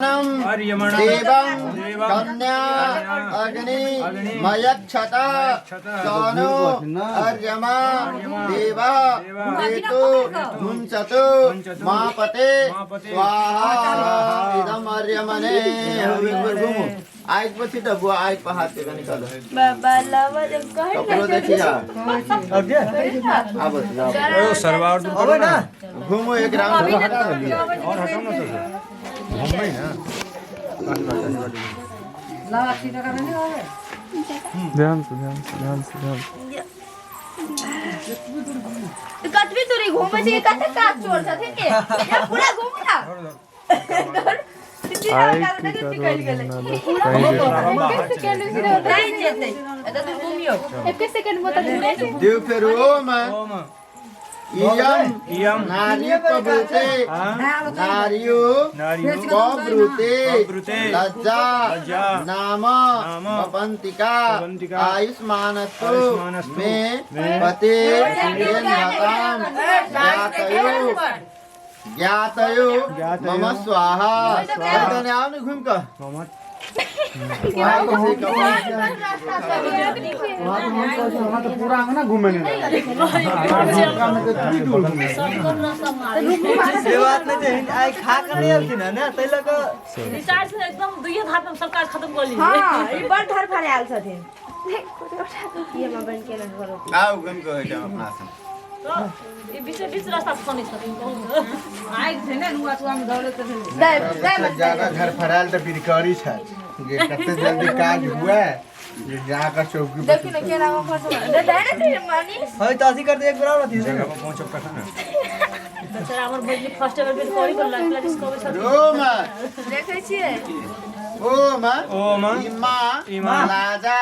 देवं कन्या अग्नि मयक्षत सोनो अर्यमा देवा केतु मुंचतु मापते स्वाहा इदम अर्यमने आइक पछि त बुआ आइक पे हाथ के निकालो बाबा लावा जब कपड़ो देखिया अब ओ सरवार तो अब ना घूमो एक राउंड और हटाओ ना तो घूम ही ना लावा सीधा करने नहीं होगा ध्यान से कत भी तुरी घूमे से कत का चोर था थे के ये पूरा घूम ना आई की करो कैसे सेकंड से नहीं जेते एदा तू घूमियो 1 सेकंड में तो घूमे देव फिर ओम इयम नारी प्रभुते नारियो कब्रुते लज्जा नाम पपंतिका आयुष्मानस्तु मे पते ज्ञातयो मम स्वाहा तने आओ ने घूम कर वहाँ तो पूरा ना घूमे नहीं ये बात नहीं है आई खा कर नहीं आती ना तैला को रिचार्ज से एकदम दुइये हाथ में सब काज खत्म कर ली हां ई बड़ धर फरे आल छथिन ये म बन के न करो आओ घूम के होइटा अपना से तो ये बीच रास्ता से कोनी छथिन आई थे ना नुआ तो हम दौड़े तो दे ज्यादा घर फराल तो बिरकारी छै ये कते जल्दी काज हुआ ये जाकर चौकी पर देखि न केना को खर्च दे दे ना मनीष होय तो ऐसी कर दे एक बार होती जगह पर पहुंचब कखन बेचारा हमर बहिनी फर्स्ट लेवल पे करी बोलला कि डिस्कवर छथिन रोम देखै छियै ओम ओम इमा लाजा